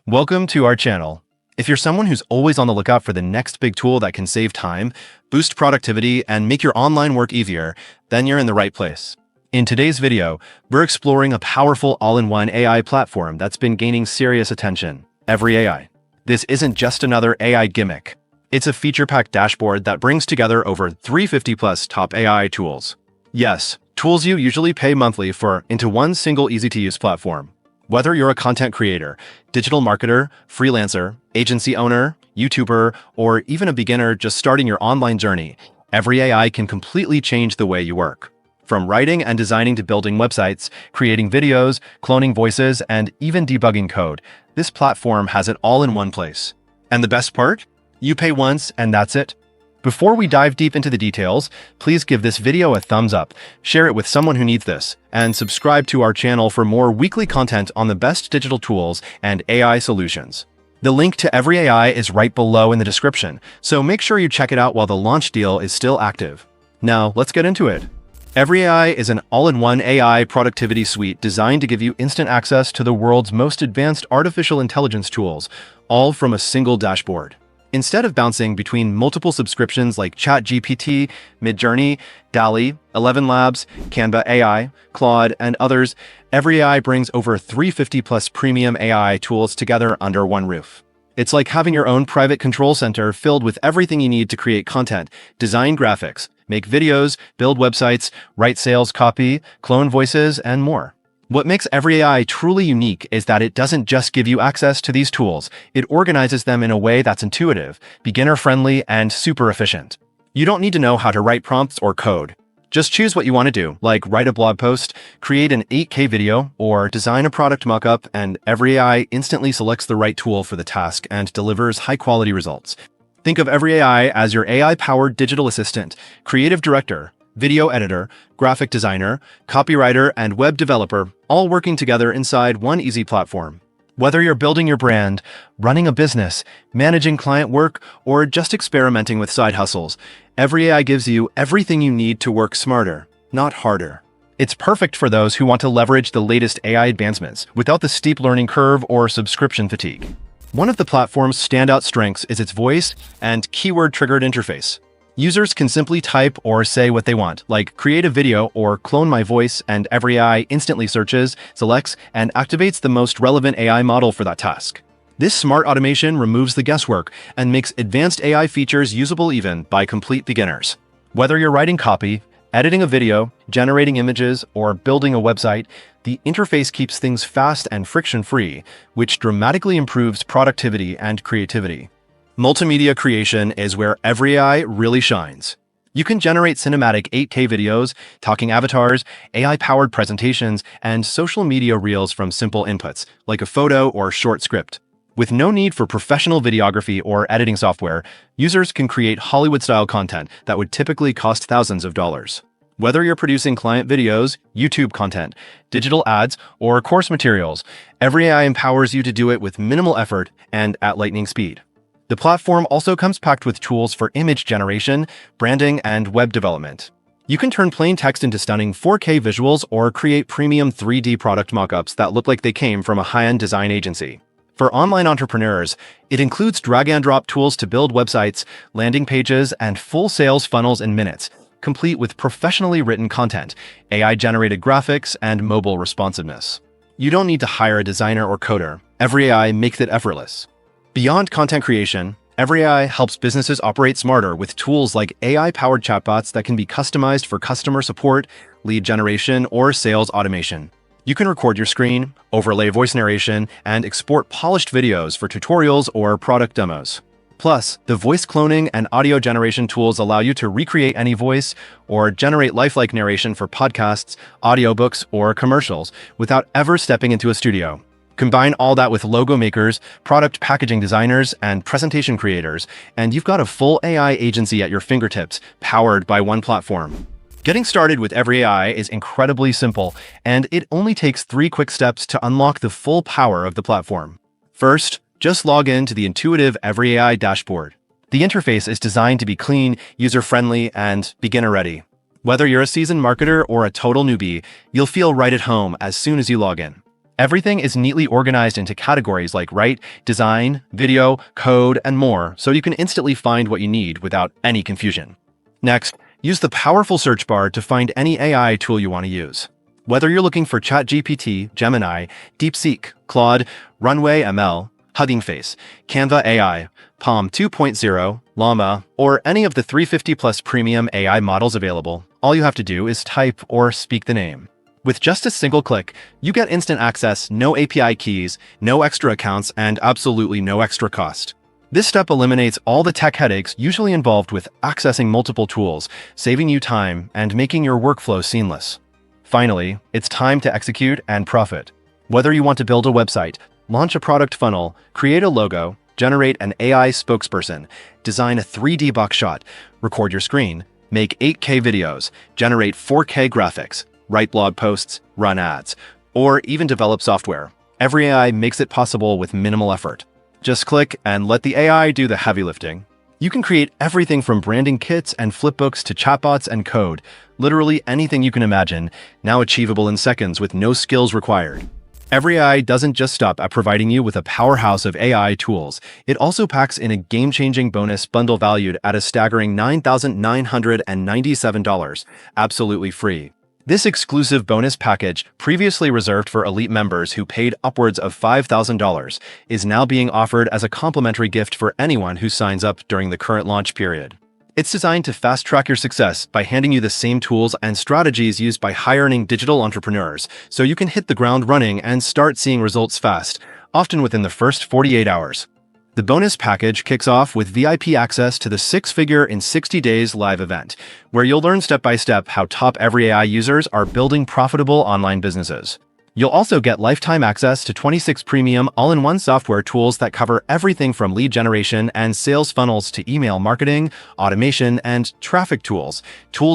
Welcome to our channel. If you're someone who's always on the lookout for the next big tool that can save time, boost productivity, and make your online work easier, then you're in the right place. In today's video, we're exploring a powerful all-in-one AI platform that's been gaining serious attention, EveryAI. This isn't just another AI gimmick. It's a feature-packed dashboard that brings together over 350-plus top AI tools. Yes, tools you usually pay monthly for into one single easy-to-use platform. Whether you're a content creator, digital marketer, freelancer, agency owner, YouTuber, or even a beginner just starting your online journey, EveryAI can completely change the way you work. From writing and designing to building websites, creating videos, cloning voices, and even debugging code, this platform has it all in one place. And the best part? You pay once and that's it. Before we dive deep into the details, please give this video a thumbs up, share it with someone who needs this, and subscribe to our channel for more weekly content on the best digital tools and AI solutions. The link to EveryAI is right below in the description, so make sure you check it out while the launch deal is still active. Now, let's get into it. EveryAI is an all-in-one AI productivity suite designed to give you instant access to the world's most advanced artificial intelligence tools, all from a single dashboard. Instead of bouncing between multiple subscriptions like ChatGPT, Midjourney, DALL-E, 11 Labs, Canva AI, Claude, and others, EveryAI brings over 350-plus premium AI tools together under one roof. It's like having your own private control center filled with everything you need to create content, design graphics, make videos, build websites, write sales copy, clone voices, and more. What makes EveryAI truly unique is that it doesn't just give you access to these tools, it organizes them in a way that's intuitive, beginner-friendly, and super efficient. You don't need to know how to write prompts or code. Just choose what you want to do, like write a blog post, create an 8K video, or design a product mockup, and EveryAI instantly selects the right tool for the task and delivers high-quality results. Think of EveryAI as your AI-powered digital assistant, creative director, video editor, graphic designer, copywriter, and web developer, all working together inside one easy platform. Whether you're building your brand, running a business, managing client work, or just experimenting with side hustles, EveryAI gives you everything you need to work smarter, not harder. It's perfect for those who want to leverage the latest AI advancements without the steep learning curve or subscription fatigue. One of the platform's standout strengths is its voice and keyword-triggered interface. Users can simply type or say what they want, like create a video or clone my voice, and EveryAI instantly searches, selects, and activates the most relevant AI model for that task. This smart automation removes the guesswork and makes advanced AI features usable even by complete beginners. Whether you're writing copy, editing a video, generating images, or building a website, the interface keeps things fast and friction-free, which dramatically improves productivity and creativity. Multimedia creation is where EveryAI really shines. You can generate cinematic 8K videos, talking avatars, AI-powered presentations, and social media reels from simple inputs, like a photo or short script. With no need for professional videography or editing software, users can create Hollywood-style content that would typically cost thousands of dollars. Whether you're producing client videos, YouTube content, digital ads, or course materials, EveryAI empowers you to do it with minimal effort and at lightning speed. The platform also comes packed with tools for image generation, branding, and web development. You can turn plain text into stunning 4K visuals or create premium 3D product mockups that look like they came from a high-end design agency. For online entrepreneurs, it includes drag-and-drop tools to build websites, landing pages, and full sales funnels in minutes, complete with professionally written content, AI-generated graphics, and mobile responsiveness. You don't need to hire a designer or coder. EveryAI makes it effortless. Beyond content creation, EveryAI helps businesses operate smarter with tools like AI-powered chatbots that can be customized for customer support, lead generation, or sales automation. You can record your screen, overlay voice narration, and export polished videos for tutorials or product demos. Plus, the voice cloning and audio generation tools allow you to recreate any voice or generate lifelike narration for podcasts, audiobooks, or commercials without ever stepping into a studio. Combine all that with logo makers, product packaging designers, and presentation creators, and you've got a full AI agency at your fingertips, powered by one platform. Getting started with EveryAI is incredibly simple, and it only takes 3 quick steps to unlock the full power of the platform. First, just log in to the intuitive EveryAI dashboard. The interface is designed to be clean, user-friendly, and beginner-ready. Whether you're a seasoned marketer or a total newbie, you'll feel right at home as soon as you log in. Everything is neatly organized into categories like write, design, video, code, and more, so you can instantly find what you need without any confusion. Next, use the powerful search bar to find any AI tool you want to use. Whether you're looking for ChatGPT, Gemini, DeepSeek, Claude, Runway ML, Hugging Face, Canva AI, Palm 2.0, Llama, or any of the 350+ premium AI models available, all you have to do is type or speak the name. With just a single click, you get instant access, no API keys, no extra accounts, and absolutely no extra cost. This step eliminates all the tech headaches usually involved with accessing multiple tools, saving you time and making your workflow seamless. Finally, it's time to execute and profit. Whether you want to build a website, launch a product funnel, create a logo, generate an AI spokesperson, design a 3D box shot, record your screen, make 8K videos, generate 4K graphics, write blog posts, run ads, or even develop software, EveryAI makes it possible with minimal effort. Just click and let the AI do the heavy lifting. You can create everything from branding kits and flipbooks to chatbots and code, literally anything you can imagine, now achievable in seconds with no skills required. EveryAI doesn't just stop at providing you with a powerhouse of AI tools. It also packs in a game-changing bonus bundle valued at a staggering $9,997, absolutely free. This exclusive bonus package, previously reserved for elite members who paid upwards of $5,000, is now being offered as a complimentary gift for anyone who signs up during the current launch period. It's designed to fast-track your success by handing you the same tools and strategies used by high-earning digital entrepreneurs, so you can hit the ground running and start seeing results fast, often within the first 48 hours. The bonus package kicks off with VIP access to the 6-figure in 60 days live event, where you'll learn step-by-step how top EveryAI users are building profitable online businesses. You'll also get lifetime access to 26 premium all-in-one software tools that cover everything from lead generation and sales funnels to email marketing, automation, and traffic tools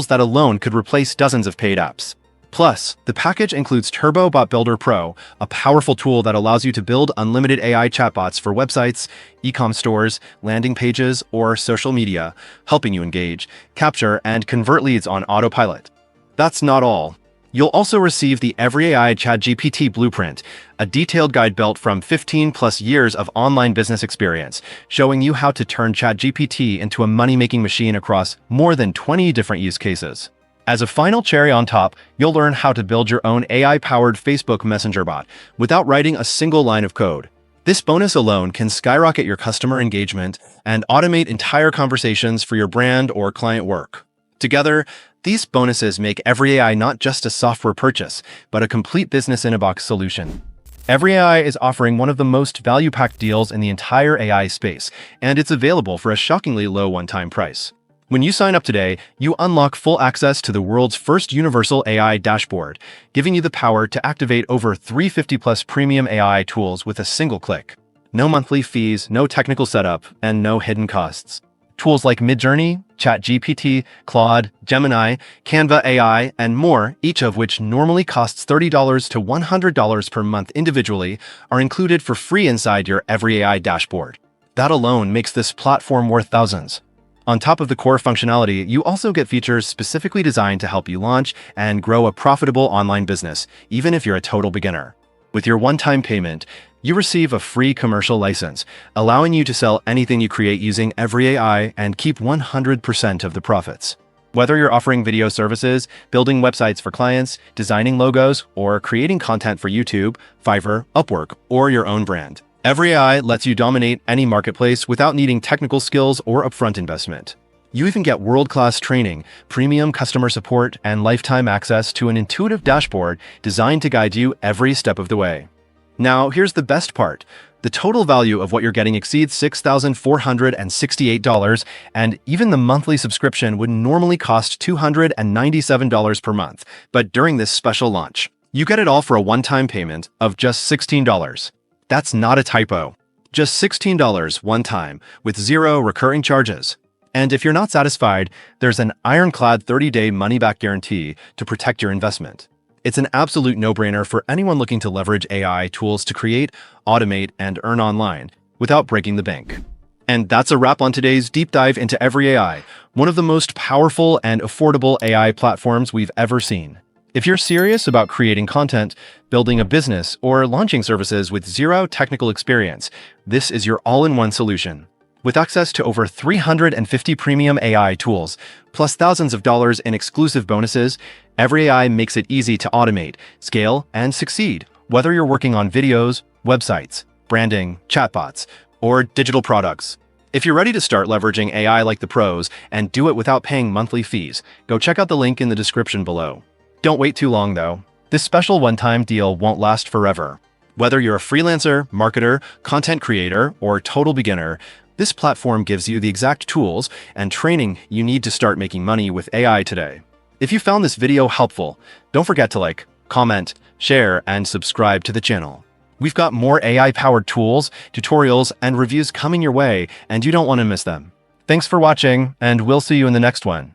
that alone could replace dozens of paid apps. Plus, the package includes Turbo Bot Builder Pro, a powerful tool that allows you to build unlimited AI chatbots for websites, e-com stores, landing pages, or social media, helping you engage, capture, and convert leads on autopilot. That's not all. You'll also receive the EveryAI ChatGPT Blueprint, a detailed guide built from 15+ years of online business experience, showing you how to turn ChatGPT into a money-making machine across more than 20 different use cases. As a final cherry on top, you'll learn how to build your own AI-powered Facebook Messenger bot without writing a single line of code. This bonus alone can skyrocket your customer engagement and automate entire conversations for your brand or client work. Together, these bonuses make EveryAI not just a software purchase, but a complete business-in-a-box solution. EveryAI is offering one of the most value-packed deals in the entire AI space, and it's available for a shockingly low one-time price. When you sign up today, you unlock full access to the world's first universal AI dashboard, giving you the power to activate over 350+ premium AI tools with a single click. No monthly fees, no technical setup, and no hidden costs. Tools like Midjourney, ChatGPT, Claude, Gemini, Canva AI, and more, each of which normally costs $30 to $100 per month individually, are included for free inside your EveryAI dashboard. That alone makes this platform worth thousands. On top of the core functionality, you also get features specifically designed to help you launch and grow a profitable online business, even if you're a total beginner. With your one-time payment, you receive a free commercial license, allowing you to sell anything you create using EveryAI and keep 100% of the profits. Whether you're offering video services, building websites for clients, designing logos, or creating content for YouTube, Fiverr, Upwork, or your own brand, EveryAI lets you dominate any marketplace without needing technical skills or upfront investment. You even get world-class training, premium customer support, and lifetime access to an intuitive dashboard designed to guide you every step of the way. Now, here's the best part. The total value of what you're getting exceeds $6,468, and even the monthly subscription would normally cost $297 per month. But during this special launch, you get it all for a one-time payment of just $16. That's not a typo. Just $16 one time, with zero recurring charges. And if you're not satisfied, there's an ironclad 30-day money-back guarantee to protect your investment. It's an absolute no-brainer for anyone looking to leverage AI tools to create, automate, and earn online without breaking the bank. And that's a wrap on today's deep dive into EveryAI, one of the most powerful and affordable AI platforms we've ever seen. If you're serious about creating content, building a business, or launching services with zero technical experience, this is your all-in-one solution. With access to over 350 premium AI tools, plus thousands of dollars in exclusive bonuses, EveryAI makes it easy to automate, scale, and succeed, whether you're working on videos, websites, branding, chatbots, or digital products. If you're ready to start leveraging AI like the pros and do it without paying monthly fees, go check out the link in the description below. Don't wait too long, though. This special one-time deal won't last forever. Whether you're a freelancer, marketer, content creator, or total beginner, this platform gives you the exact tools and training you need to start making money with AI today. If you found this video helpful, don't forget to like, comment, share, and subscribe to the channel. We've got more AI-powered tools, tutorials, and reviews coming your way, and you don't want to miss them. Thanks for watching, and we'll see you in the next one.